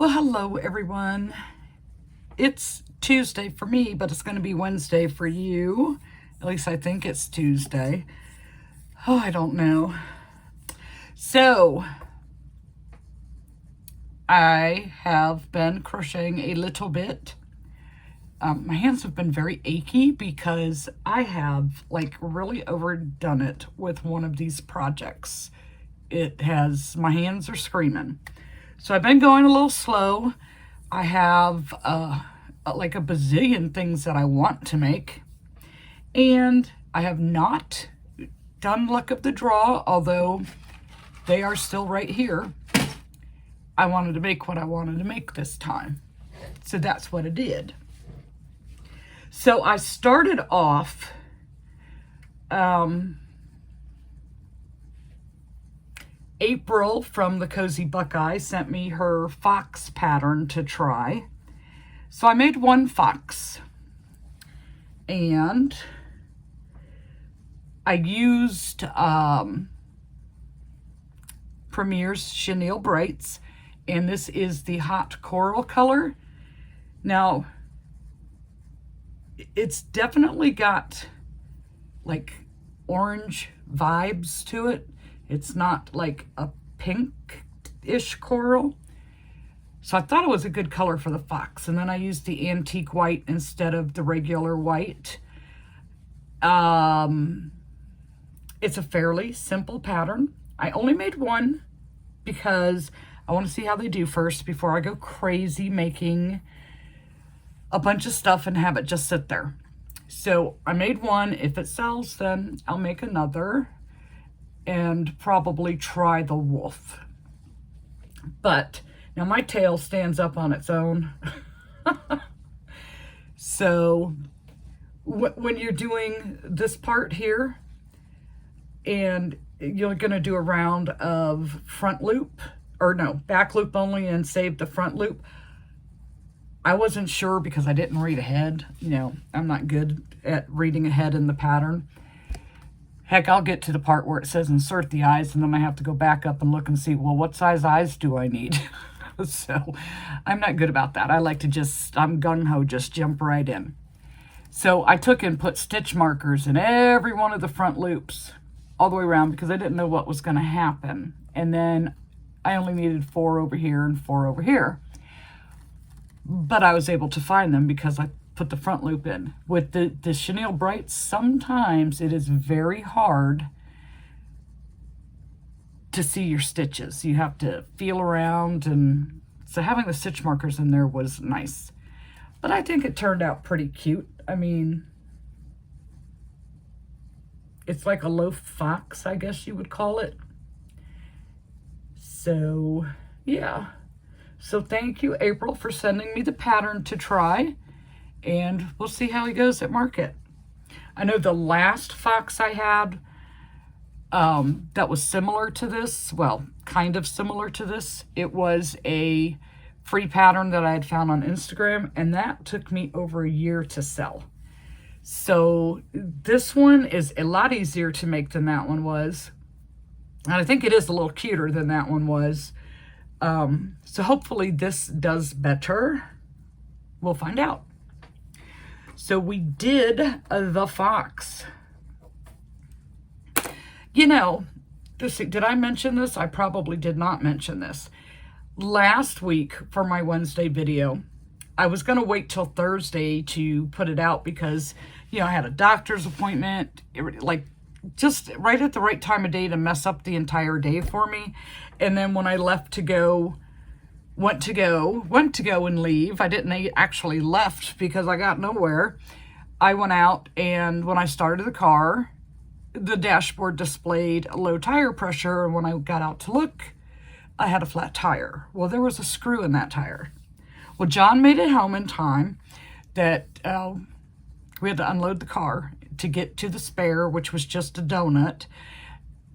Well, hello everyone. It's Tuesday for me, but it's going to be Wednesday for you. At least I think it's Tuesday. Oh, I don't know. So, I have been crocheting a little bit. My hands have been very achy because I have really overdone it with one of these projects. My hands are screaming. So I've been going a little slow. I have like a bazillion things that I want to make. And I have not done luck of the draw, although they are still right here. I wanted to make what I wanted to make this time. So that's what I did. So I started off April from the Cozy Buckeye sent me her fox pattern to try. So I made one fox. And I used Premier's Chenille Brights. And this is the hot coral color. Now, it's definitely got like orange vibes to it. It's not like a pink-ish coral. So I thought it was a good color for the fox. And then I used the antique white instead of the regular white. It's a fairly simple pattern. I only made one because I want to see how they do first before I go crazy making a bunch of stuff and have it just sit there. So I made one. If it sells, then I'll make another and probably try the wolf. But now my tail stands up on its own. So when you're doing this part here and you're going to do a round of front loop, or no, back loop only and save the front loop, I wasn't sure because I didn't read ahead. You know, I'm not good at reading ahead in the pattern. Heck, I'll get to the part where it says insert the eyes, and then I have to go back up and look and see, well, what size eyes do I need? So I'm not good about that. I like to I'm gung-ho, just jump right in. So I took and put stitch markers in every one of the front loops all the way around because I didn't know what was going to happen. And then I only needed 4 over here and 4 over here. But I was able to find them because I put the front loop in. With the Chenille Brights, sometimes it is very hard to see your stitches. You have to feel around, and so having the stitch markers in there was nice. But I think it turned out pretty cute. I mean, it's like a loaf fox, I guess you would call it. So, yeah. So thank you, April, for sending me the pattern to try. And we'll see how he goes at market. I know the last fox I had that was similar to this, well, kind of similar to this, it was a free pattern that I had found on Instagram, and that took me over a year to sell. So this one is a lot easier to make than that one was. And I think it is a little cuter than that one was. So hopefully this does better. We'll find out. So we did the fox. You know, did I mention this? I probably did not mention this. Last week for my Wednesday video, I was going to wait till Thursday to put it out because, you know, I had a doctor's appointment, just right at the right time of day to mess up the entire day for me. And then when I went to go and leave, I didn't actually left because I got nowhere. I went out, and when I started the car, the dashboard displayed low tire pressure, and when I got out to look, I had a flat tire. Well, there was a screw in that tire. Well, John made it home in time that we had to unload the car to get to the spare, which was just a donut,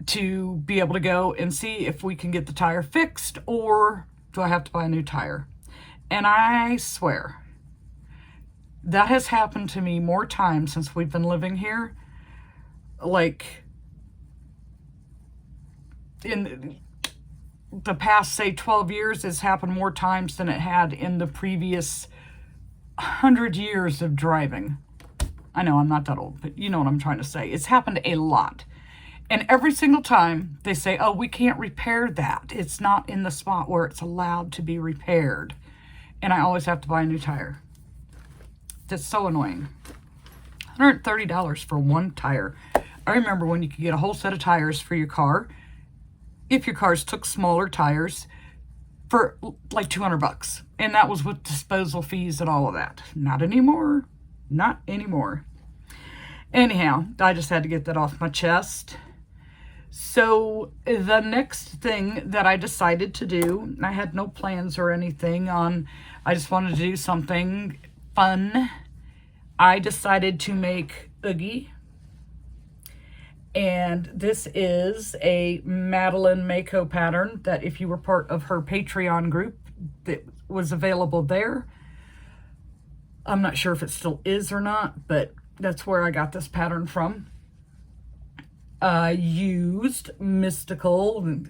to be able to go and see if we can get the tire fixed, or do I have to buy a new tire? And I swear, that has happened to me more times since we've been living here. Like, the past, say, 12 years, it's happened more times than it had in the previous 100 years of driving. I know I'm not that old, but you know what I'm trying to say. It's happened a lot. And every single time they say, oh, we can't repair that. It's not in the spot where it's allowed to be repaired. And I always have to buy a new tire. That's so annoying. $130 for one tire. I remember when you could get a whole set of tires for your car, if your cars took smaller tires, for like 200 bucks. And that was with disposal fees and all of that. Not anymore. Not anymore. Anyhow, I just had to get that off my chest. So the next thing that I decided to do, I had no plans or anything on, I just wanted to do something fun. I decided to make Oggie. And this is a Madeline Mako pattern that if you were part of her Patreon group, that was available there. I'm not sure if it still is or not, but that's where I got this pattern from. I used Mystical,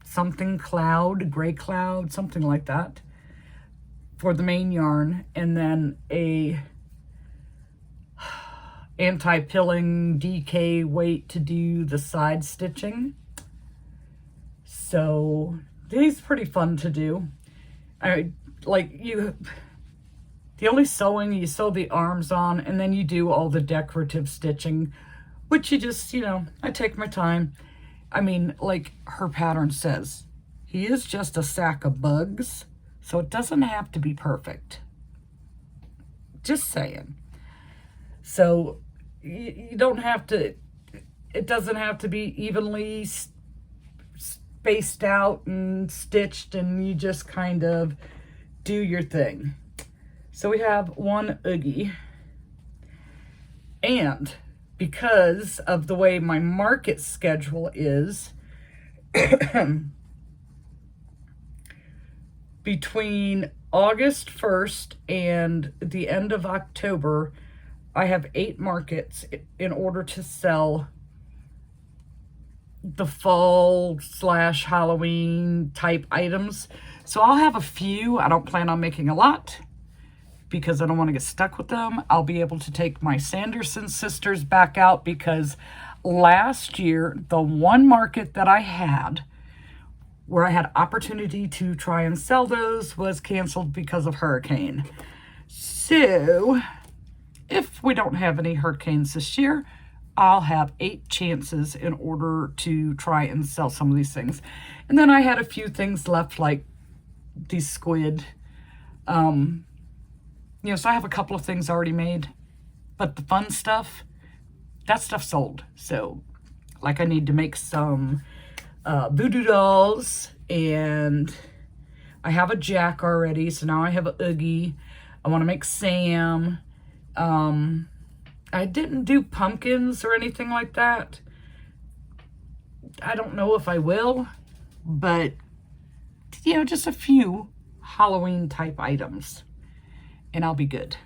something cloud, gray cloud, something like that, for the main yarn, and then a anti-pilling DK weight to do the side stitching. So these pretty fun to do. The only sewing, you sew the arms on, and then you do all the decorative stitching, which you just, I take my time. I mean, like her pattern says, he is just a sack of bugs, so it doesn't have to be perfect. Just saying. So you don't have to, it doesn't have to be evenly spaced out and stitched, and you just kind of do your thing. So we have one Oggie, and because of the way my market schedule is, between August 1st and the end of October, I have 8 markets in order to sell the fall/Halloween type items. So I'll have a few. I don't plan on making a lot because I don't want to get stuck with them. I'll be able to take my Sanderson sisters back out because last year, the one market that I had where I had opportunity to try and sell those was canceled because of hurricane. So if we don't have any hurricanes this year, I'll have 8 chances in order to try and sell some of these things. And then I had a few things left, like these squid. So I have a couple of things already made, but the fun stuff, that stuff sold. So like I need to make some voodoo dolls, and I have a Jack already. So now I have an Oggie. I want to make Sam. I didn't do pumpkins or anything like that. I don't know if I will, but just a few Halloween type items, and I'll be good.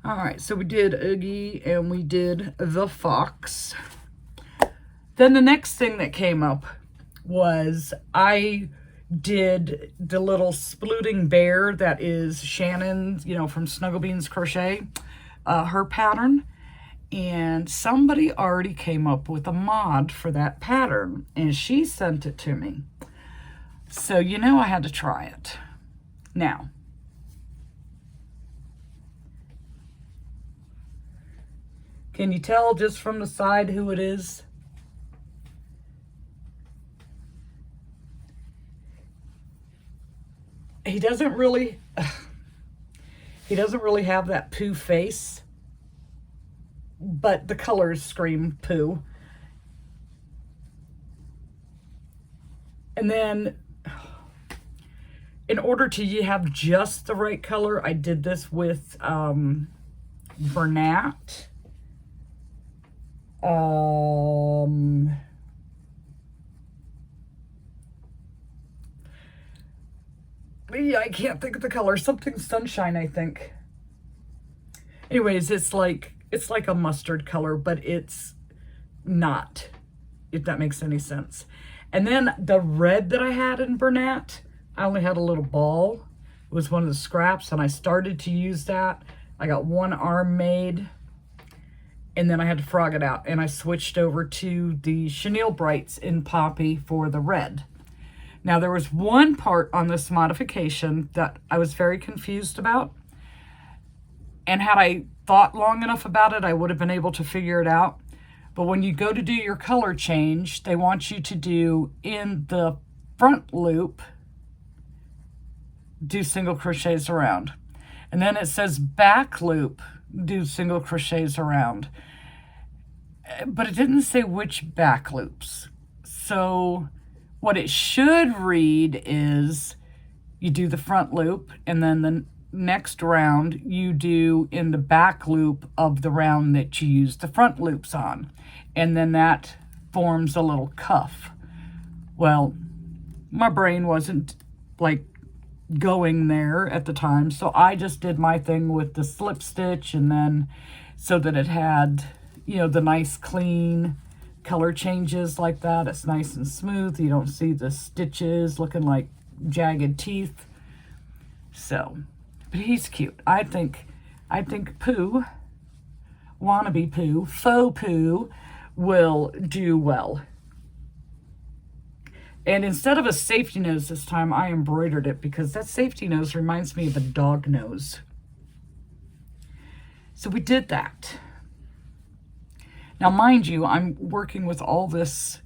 All right, so we did Oggie and we did the fox. Then the next thing that came up was I did the little splooting bear that is Shannon's, from Snuggle Beans Crochet, her pattern. And somebody already came up with a mod for that pattern, and she sent it to me. So, I had to try it. Now, can you tell just from the side who it is? He doesn't really have that poo face, but the colors scream poo. And then in order to have just the right color, I did this with Bernat. Yeah, I can't think of the color. Something sunshine, I think. Anyways, it's like a mustard color, but it's not, if that makes any sense. And then the red that I had in Bernat, I only had a little ball. It was one of the scraps, and I started to use that. I got one arm made, and then I had to frog it out, and I switched over to the Chenille Brights in Poppy for the red. Now, there was one part on this modification that I was very confused about, and had I thought long enough about it, I would have been able to figure it out. But when you go to do your color change, they want you to do in the front loop, do single crochets around. And then it says back loop, do single crochets around. But it didn't say which back loops. So what it should read is you do the front loop, and then the next round you do in the back loop of the round that you use the front loops on. And then that forms a little cuff. Well, my brain wasn't like going there at the time, so I just did my thing with the slip stitch, and then so that it had, you know, the nice clean color changes like that. It's nice and smooth. You don't see the stitches looking like jagged teeth. So, but he's cute. I think Pooh, wannabe Pooh, faux Pooh, will do well. And instead of a safety nose this time, I embroidered it because that safety nose reminds me of a dog nose. So we did that. Now, mind you, I'm working with all this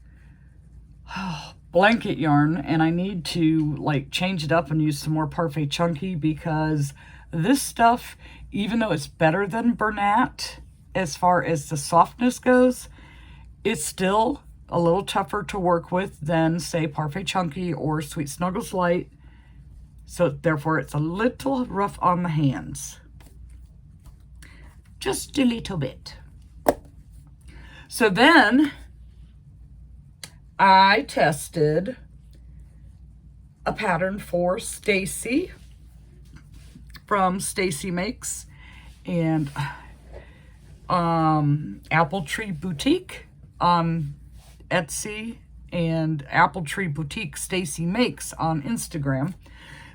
blanket yarn, and I need to like change it up and use some more Parfait Chunky, because this stuff, even though it's better than Bernat as far as the softness goes, it's still a little tougher to work with than, say, Parfait Chunky or Sweet Snuggles Light. So therefore, it's a little rough on the hands. Just a little bit. So then I tested a pattern for Stacy from Stacy Makes and Apple Tree Boutique on Etsy, and Apple Tree Boutique Stacy Makes on Instagram.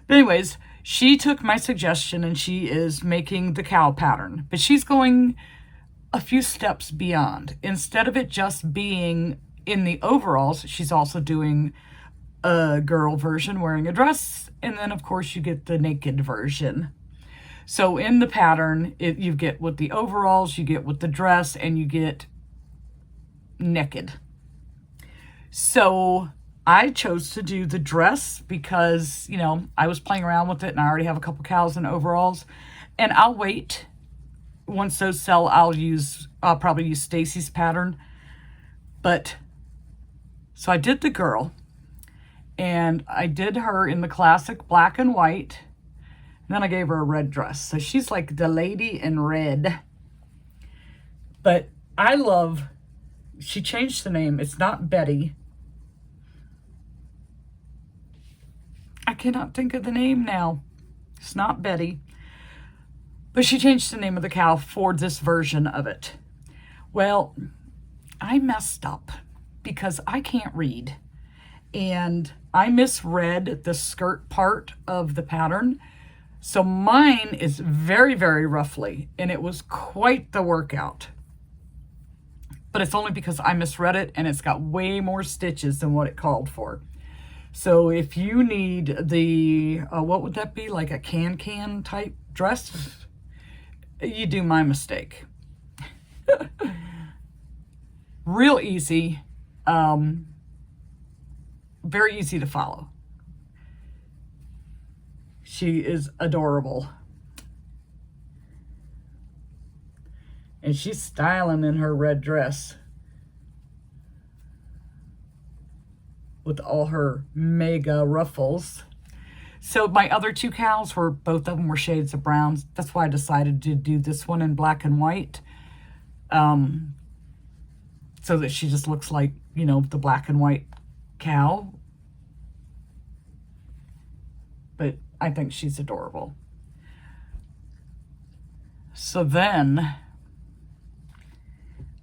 But anyways, she took my suggestion and she is making the cow pattern, but she's going a few steps beyond. Instead of it just being in the overalls, she's also doing a girl version wearing a dress, and then of course you get the naked version. So in the pattern, you get with the overalls, you get with the dress, and you get naked. So I chose to do the dress because, you know, I was playing around with it and I already have a couple cows in overalls, and I'll wait. Once those sell, I'll probably use Stacy's pattern. But so I did the girl, and I did her in the classic black and white. And then I gave her a red dress. So she's like the lady in red. But I love, she changed the name. It's not Betty. I cannot think of the name now. It's not Betty. But she changed the name of the cow for this version of it. Well, I messed up because I can't read. And I misread the skirt part of the pattern. So mine is very, very roughly, and it was quite the workout. But it's only because I misread it, and it's got way more stitches than what it called for. So if you need the, what would that be, like a can type dress? You do my mistake. Real easy, very easy to follow. She is adorable. And she's styling in her red dress with all her mega ruffles. So my other two cows were, both of them were shades of browns. That's why I decided to do this one in black and white. So that she just looks like, you know, the black and white cow. But I think she's adorable. So then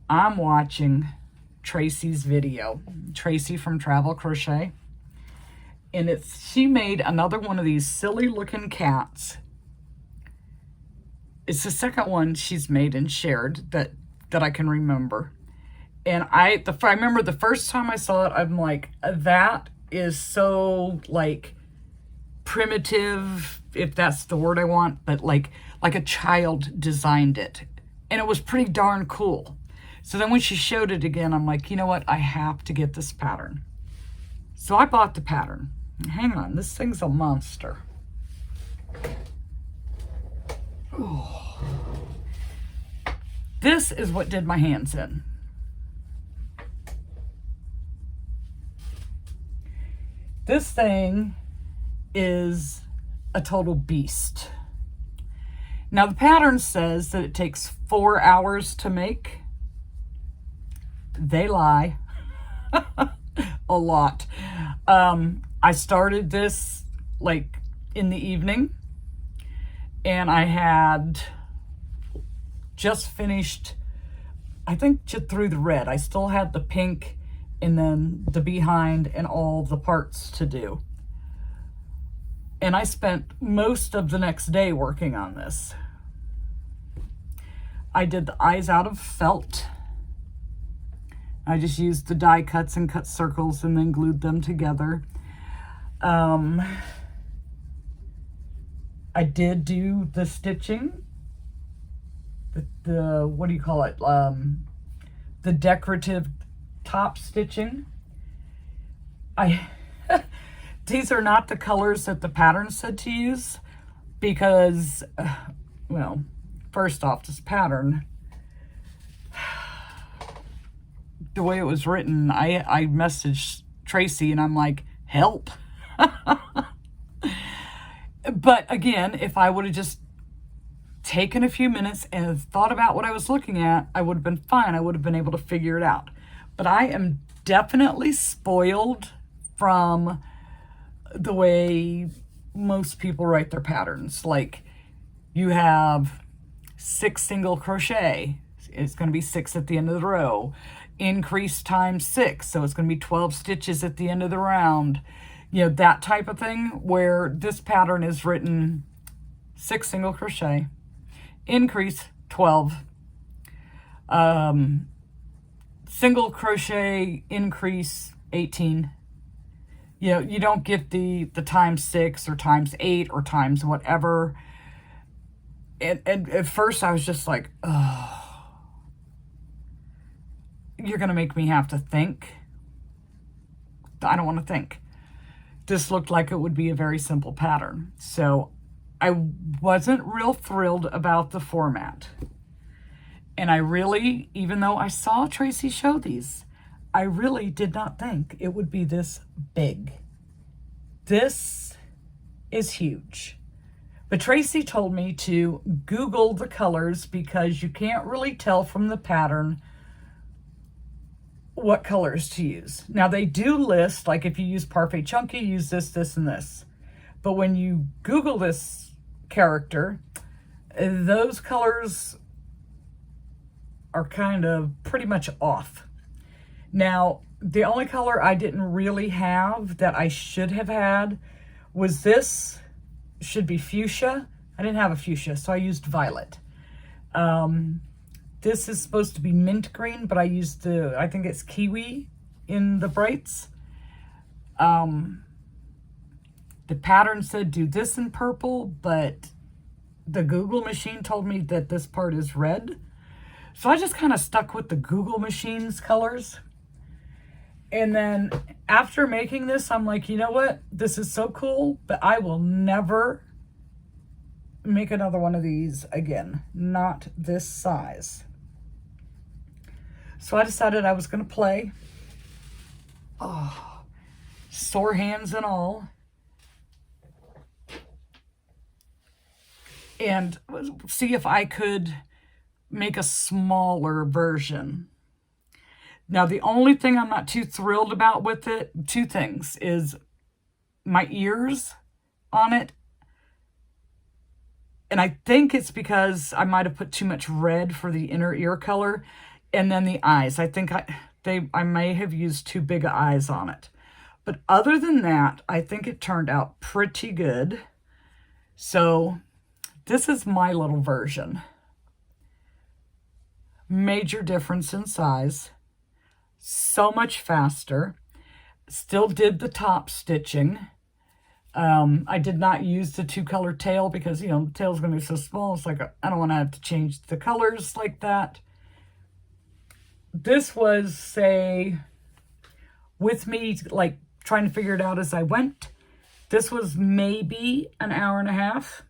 I'm watching Tracy's video. Tracy from Travel Crochet. And she made another one of these silly looking cats. It's the second one she's made and shared that I can remember. And I remember the first time I saw it, I'm like, that is so like primitive, if that's the word I want, but like a child designed it. And it was pretty darn cool. So then when she showed it again, I'm like, you know what? I have to get this pattern. So I bought the pattern. Hang on, this thing's a monster. Oh. This is what did my hands in. This thing is a total beast. Now the pattern says that it takes 4 hours to make. They lie. A lot. I started this like in the evening, and I had just finished, I think, through the red. I still had the pink and then the behind and all the parts to do. And I spent most of the next day working on this. I did the eyes out of felt. I just used the die cuts and cut circles and then glued them together. I did do the stitching, the what do you call it? The decorative top stitching. These are not the colors that the pattern said to use because, well, first off, this pattern, the way it was written, I messaged Tracy and I'm like, help. But again, if I would have just taken a few minutes and thought about what I was looking at, I would have been fine. I would have been able to figure it out. But I am definitely spoiled from the way most people write their patterns. Like, you have 6 single crochet. It's going to be 6 at the end of the row. Increase times 6, so it's going to be 12 stitches at the end of the round. You know, that type of thing, where this pattern is written 6 single crochet, increase 12, single crochet, increase 18. You know, you don't get the times 6 or times 8 or times whatever. And at first I was just like, oh, you're going to make me have to think. I don't want to think. This looked like it would be a very simple pattern. So I wasn't real thrilled about the format. And I really, even though I saw Tracy show these, I really did not think it would be this big. This is huge. But Tracy told me to Google the colors because you can't really tell from the pattern what colors to use. Now they do list, like if you use Parfait Chunky, use this, this, and this. But when you Google this character, those colors are kind of pretty much off. Now, the only color I didn't really have that I should have had was this. Should be fuchsia. I didn't have a fuchsia, so I used violet. This is supposed to be mint green, but I used I think it's kiwi in the brights. The pattern said do this in purple, but the Google machine told me that this part is red. So I just kind of stuck with the Google machine's colors. And then after making this, I'm like, you know what? This is so cool, but I will never make another one of these again. Not this size. So I decided I was going to play. Oh, sore hands and all. And see if I could make a smaller version. Now, the only thing I'm not too thrilled about with it, 2 things, is my ears on it. And I think it's because I might have put too much red for the inner ear color. And then the eyes. I think I may have used too big of eyes on it. But other than that, I think it turned out pretty good. So this is my little version. Major difference in size. So much faster. Still did the top stitching. I did not use the 2-color tail because, you know, the tail's going to be so small. It's like, I don't want to have to change the colors like that. This was, say, with me, like, trying to figure it out as I went. This was maybe an hour and a half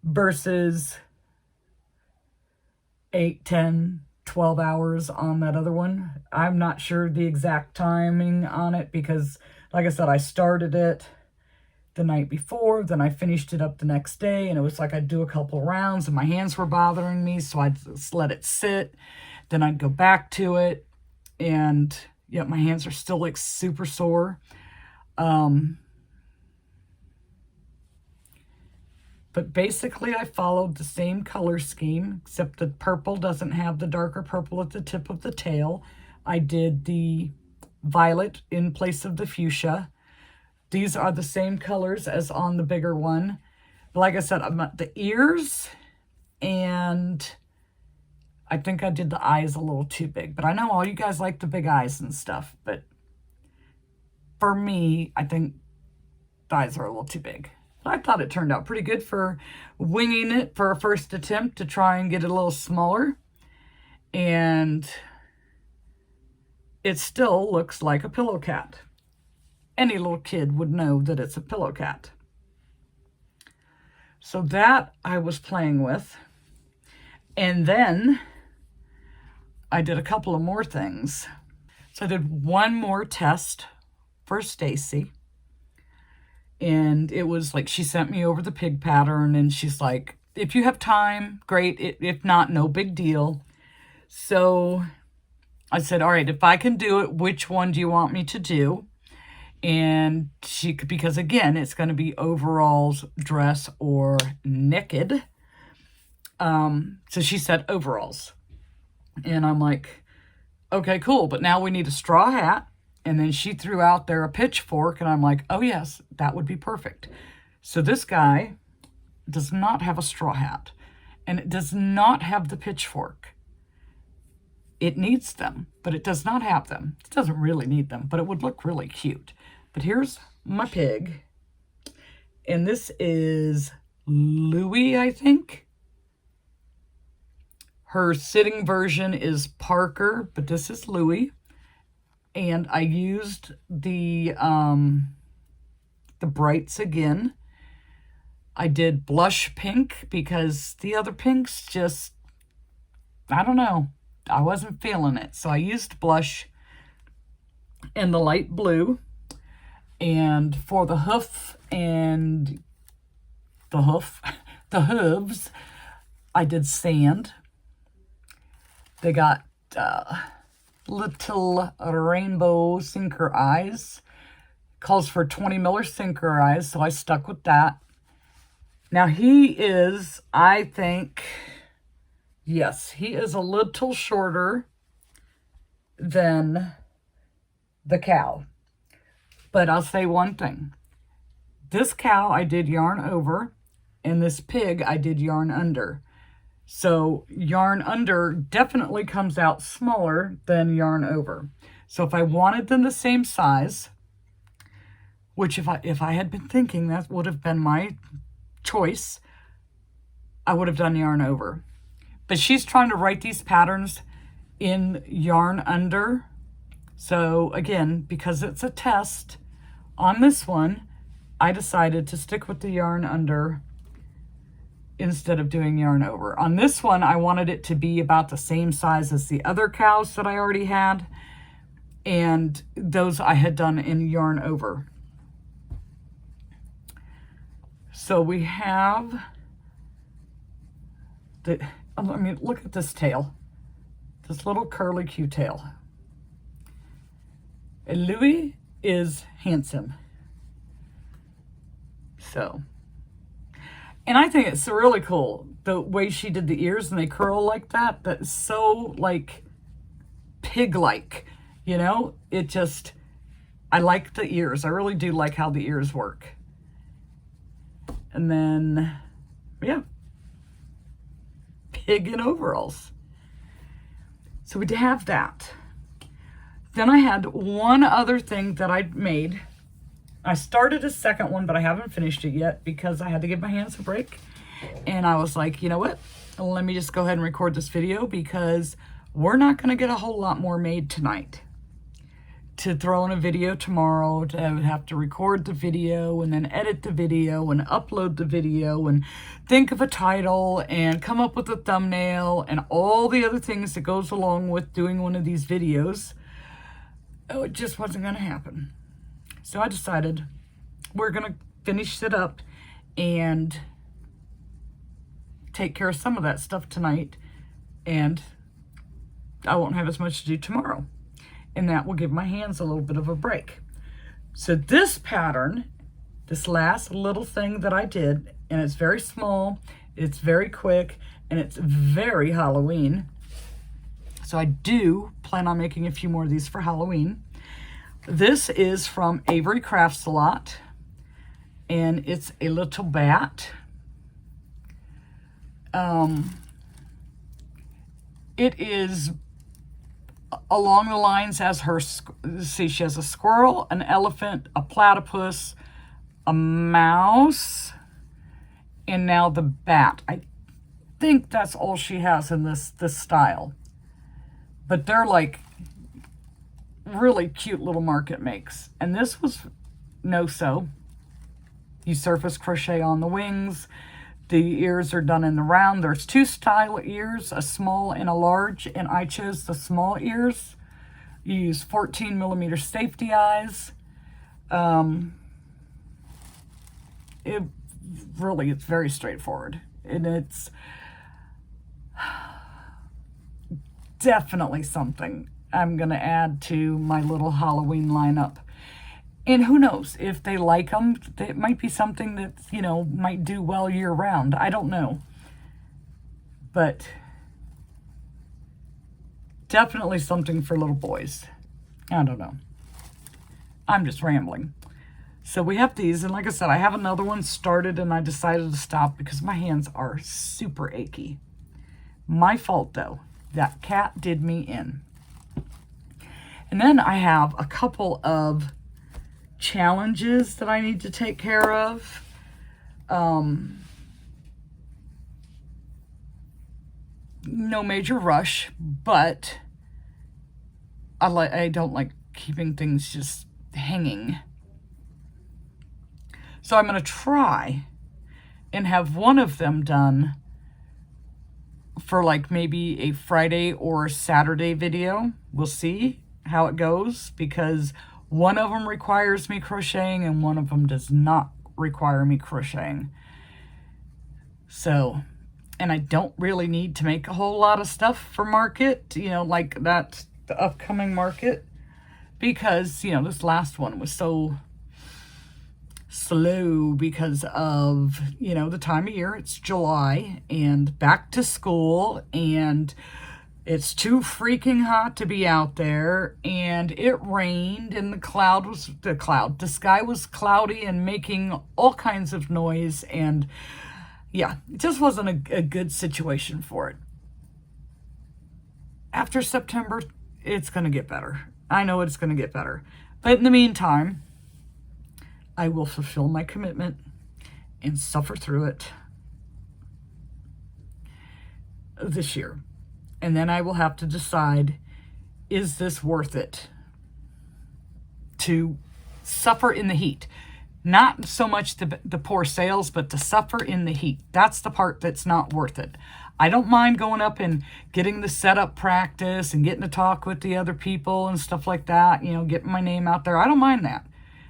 versus 8, 10, 12 hours on that other one. I'm not sure the exact timing on it because, like I said, I started it the night before, then I finished it up the next day, and it was like I'd do a couple rounds and my hands were bothering me, so I'd just let it sit. Then I'd go back to it, and yeah, my hands are still like super sore. But basically I followed the same color scheme, except the purple doesn't have the darker purple at the tip of the tail. I did the violet in place of the fuchsia. These are the same colors as on the bigger one. But like I said, the ears, and I think I did the eyes a little too big. But I know all you guys like the big eyes and stuff. But for me, I think the eyes are a little too big. I thought it turned out pretty good for winging it for a first attempt to try and get it a little smaller. And it still looks like a pillow cat. Any little kid would know that it's a pillow cat. So that I was playing with. And then I did a couple of more things. So I did one more test for Stacy. And it was like, she sent me over the pig pattern, and she's like, if you have time, great. If not, no big deal. So I said, all right, if I can do it, which one do you want me to do? And she could, because again, it's going to be overalls, dress, or naked. So she said overalls. And I'm like, okay, cool. But now we need a straw hat. And then she threw out there a pitchfork, and I'm like, oh yes, that would be perfect. So this guy does not have a straw hat, and it does not have the pitchfork. It needs them, but it does not have them. It doesn't really need them, but it would look really cute. But here's my pig, and this is Louie, I think. Her sitting version is Parker, but this is Louie. And I used the brights again. I did blush pink because the other pinks just, I don't know. I wasn't feeling it. So I used blush and the light blue. And for the hoof and the hooves, I did sand. They got little rainbow sinker eyes. Calls for 20 miller sinker eyes, so I stuck with that. Now he is, I think, yes, he is a little shorter than the cow. But I'll say one thing. This cow I did yarn over, and this pig I did yarn under. So yarn under definitely comes out smaller than yarn over. So if I wanted them the same size, which if I had been thinking that would have been my choice, I would have done yarn over. But she's trying to write these patterns in yarn under. So again, because it's a test on this one, I decided to stick with the yarn under instead of doing yarn over. On this one, I wanted it to be about the same size as the other cows that I already had, and those I had done in yarn over. So we have the, I mean, look at this tail, this little curly Q tail. And Louis is handsome. So, and I think it's really cool the way she did the ears and they curl like that. That's so like pig-like, you know? It just, I like the ears. I really do like how the ears work. And then, yeah, pig in overalls. So we have that. Then I had one other thing that I made. I started a second one, but I haven't finished it yet because I had to give my hands a break. And I was like, you know what? Let me just go ahead and record this video because we're not going to get a whole lot more made tonight. To throw in a video tomorrow, to have to record the video and then edit the video and upload the video and think of a title and come up with a thumbnail and all the other things that goes along with doing one of these videos. Oh, it just wasn't going to happen. So I decided we're going to finish it up and take care of some of that stuff tonight, and I won't have as much to do tomorrow. And that will give my hands a little bit of a break. So this pattern, this last little thing that I did, and it's very small, it's very quick, and it's very Halloween. So I do plan on making a few more of these for Halloween. This is from Avery Crafts a Lot, and it's a little bat. It is along the lines as her, see, she has a squirrel, an elephant, a platypus, a mouse, and now the bat. I think that's all she has in this style. But they're like really cute little market makes. And this was no-sew. You surface crochet on the wings. The ears are done in the round. There's two style ears, a small and a large, and I chose the small ears. You use 14 millimeter safety eyes. It's very straightforward, and it's definitely something I'm gonna add to my little Halloween lineup. And who knows, if they like them, it might be something that, you know, might do well year round. I don't know. But definitely something for little boys. I don't know. I'm just rambling. So we have these, and like I said, I have another one started and I decided to stop because my hands are super achy. My fault though. That cat did me in. And then I have a couple of challenges that I need to take care of. No major rush, but I don't like keeping things just hanging. So I'm going to try and have one of them done for like maybe a Friday or Saturday video. We'll see how it goes, because one of them requires me crocheting and one of them does not require me crocheting. So, and I don't really need to make a whole lot of stuff for market, you know, like that, the upcoming market, because, you know, this last one was so slow because of, you know, the time of year. It's July and back to school, and it's too freaking hot to be out there, and it rained, and the sky was cloudy and making all kinds of noise, and yeah, it just wasn't a good situation for it. After September, it's going to get better. I know it's going to get better. But in the meantime, I will fulfill my commitment and suffer through it this year. And then I will have to decide, is this worth it to suffer in the heat? Not so much the poor sales, but to suffer in the heat. That's the part that's not worth it. I don't mind going up and getting the setup practice and getting to talk with the other people and stuff like that, you know, getting my name out there. I don't mind that.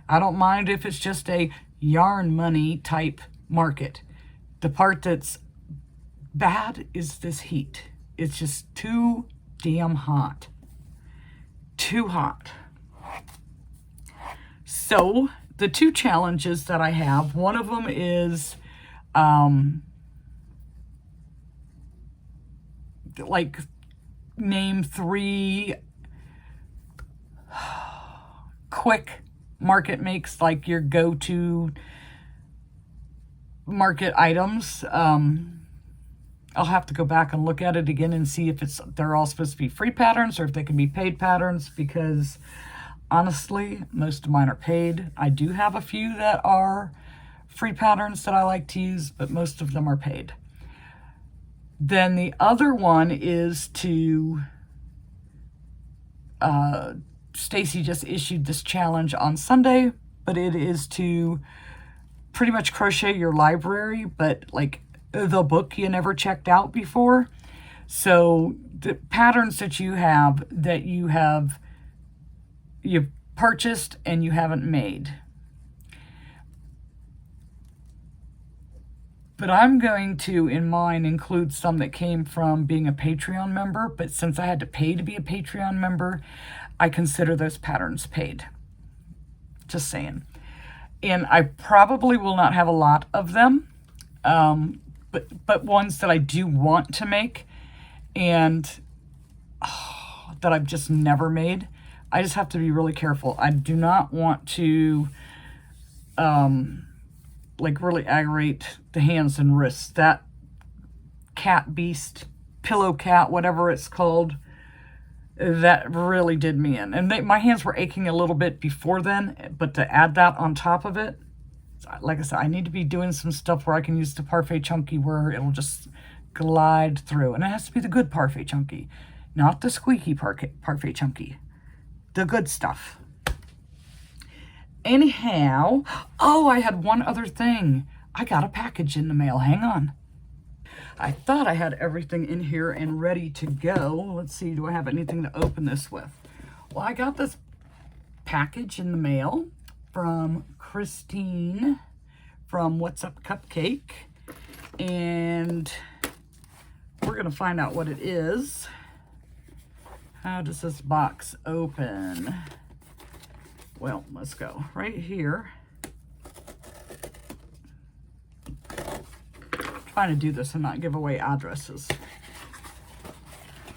I don't mind if it's just a yarn money type market. The part that's bad is this heat. It's just too damn hot. Too hot. So the two challenges that I have, one of them is like name 3 quick market makes, like your go-to market items. I'll have to go back and look at it again and see if they're all supposed to be free patterns or if they can be paid patterns, because honestly, most of mine are paid. I do have a few that are free patterns that I like to use, but most of them are paid. Then the other one is to, Stacy just issued this challenge on Sunday, but it is to pretty much crochet your library, but like the book you never checked out before. So the patterns that you've purchased and you haven't made. But I'm going to, in mine, include some that came from being a Patreon member, but since I had to pay to be a Patreon member, I consider those patterns paid. Just saying. And I probably will not have a lot of them, but ones that I do want to make and that I've just never made. I just have to be really careful. I do not want to like really aggravate the hands and wrists. That cat beast, pillow cat, whatever it's called, that really did me in. And my hands were aching a little bit before then, but to add that on top of it, like I said, I need to be doing some stuff where I can use the Parfait Chunky where it'll just glide through. And it has to be the good Parfait Chunky, not the squeaky Parfait Chunky. The good stuff. Anyhow, oh, I had one other thing. I got a package in the mail. Hang on. I thought I had everything in here and ready to go. Let's see, do I have anything to open this with? Well, I got this package in the mail from Christine from What's Up Cupcake. And we're going to find out what it is. How does this box open? Well, let's go right here. Trying to do this and not give away addresses.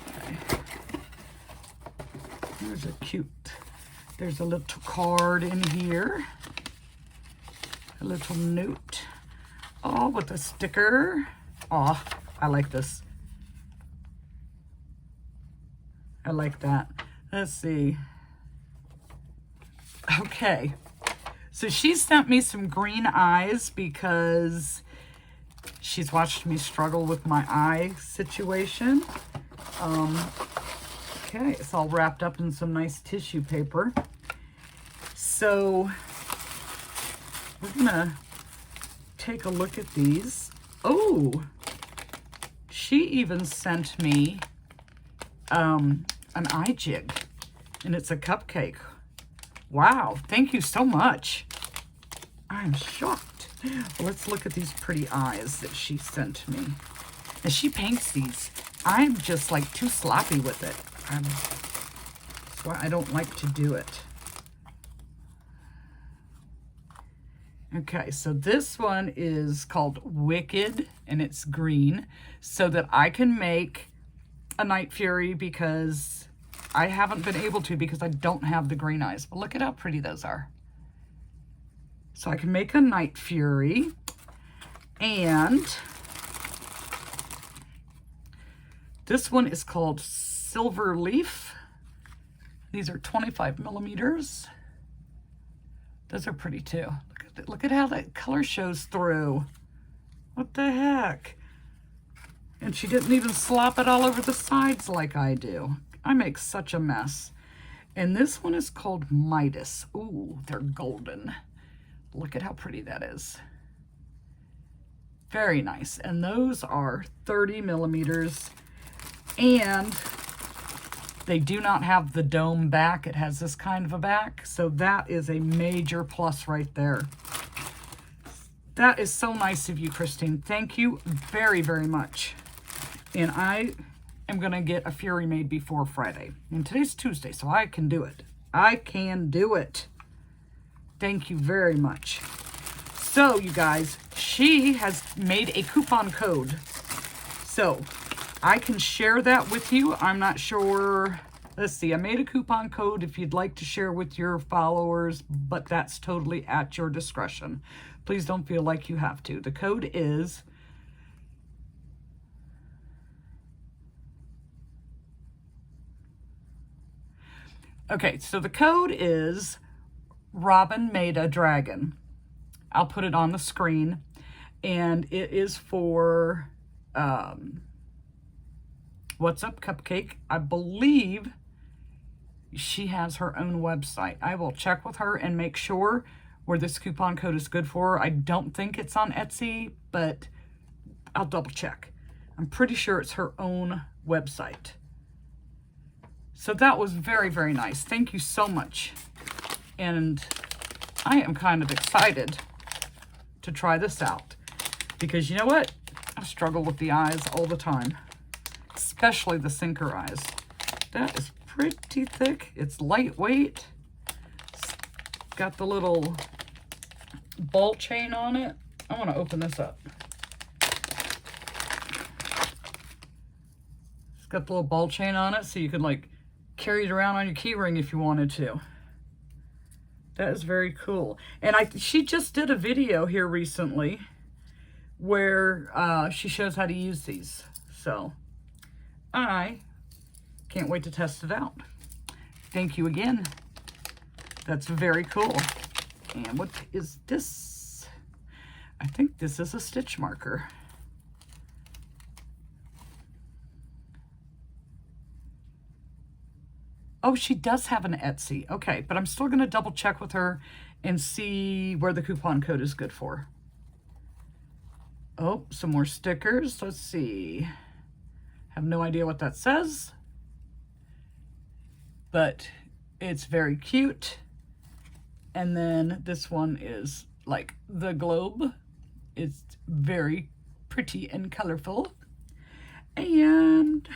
Okay. There's a little card in here. A little note. Oh, with a sticker. Oh, I like this. I like that. Let's see. Okay. So she sent me some green eyes because she's watched me struggle with my eye situation. Okay, it's all wrapped up in some nice tissue paper. So we're gonna take a look at these. Oh, she even sent me an eye jig, and it's a cupcake. Wow, thank you so much. I'm shocked. Let's look at these pretty eyes that she sent me. And she paints these. I'm just like too sloppy with it. That's why I don't like to do it. Okay, so this one is called Wicked, and it's green, so that I can make a Night Fury, because I haven't been able to because I don't have the green eyes. But look at how pretty those are. So I can make a Night Fury, and this one is called Silver Leaf. These are 25 millimeters. Those are pretty too. Look at how that color shows through. What the heck? And she didn't even slop it all over the sides like I do. I make such a mess. And this one is called Midas. Ooh, they're golden. Look at how pretty that is. Very nice. And those are 30 millimeters. And they do not have the dome back. It has this kind of a back. So that is a major plus right there. That is so nice of you, Christine. Thank you very, very much. And I am going to get a Fury made before Friday. And today's Tuesday, so I can do it. I can do it. Thank you very much. So, you guys, she has made a coupon code. So, I can share that with you. I'm not sure let's see, I made a coupon code if you'd like to share with your followers, but that's totally at your discretion. Please don't feel like you have to. The code is okay, so the code is Robin Made a Dragon. I'll put it on the screen, and it is for What's Up Cupcake. I believe she has her own website. I will check with her and make sure where this coupon code is good for. I don't think it's on Etsy, but I'll double check. I'm pretty sure it's her own website. So that was very, very nice. Thank you so much. And I am kind of excited to try this out, because you know what? I struggle with the eyes all the time, especially the sinker eyes. That is pretty thick. It's lightweight. It's got the little ball chain on it. I want to open this up. It's got the little ball chain on it, so you could like carry it around on your key ring if you wanted to. That is very cool. And she just did a video here recently where she shows how to use these. So I can't wait to test it out. Thank you again. That's very cool. And what is this? I think this is a stitch marker. Oh, she does have an Etsy. Okay, but I'm still going to double check with her and see where the coupon code is good for. Oh, some more stickers. Let's see. Have no idea what that says, but it's very cute. And then this one is like the globe. It's very pretty and colorful. And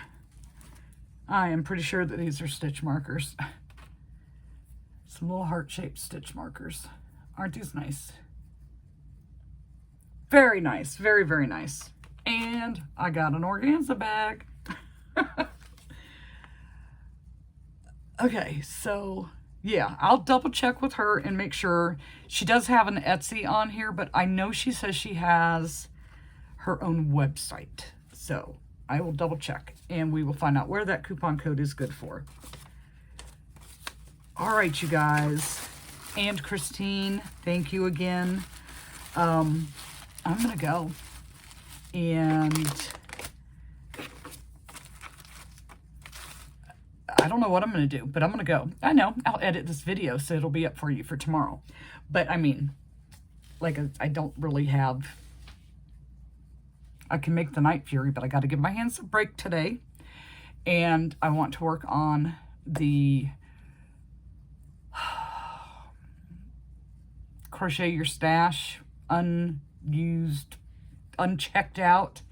I am pretty sure that these are stitch markers. Some little heart-shaped stitch markers. Aren't these nice? Very nice. Very, very nice. And I got an organza bag. Okay, so yeah, I'll double check with her and make sure. She does have an Etsy on here, but I know she says she has her own website. So I will double check and we will find out where that coupon code is good for. All right, you guys. And Christine, thank you again. I'm going to go. And I don't know what I'm going to do, but I'm going to go. I know, I'll edit this video so it'll be up for you for tomorrow. But I mean, like, I don't really have... I can make the Night Fury, but I got to give my hands a break today. And I want to work on the Crochet Your Stash, unused, unchecked out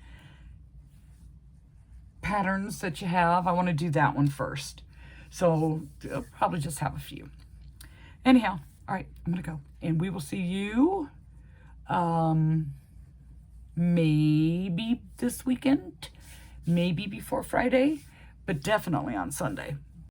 patterns that you have. I want to do that one first. So I'll probably just have a few. Anyhow, all right, I'm going to go. And we will see you maybe this weekend, maybe before Friday, but definitely on Sunday.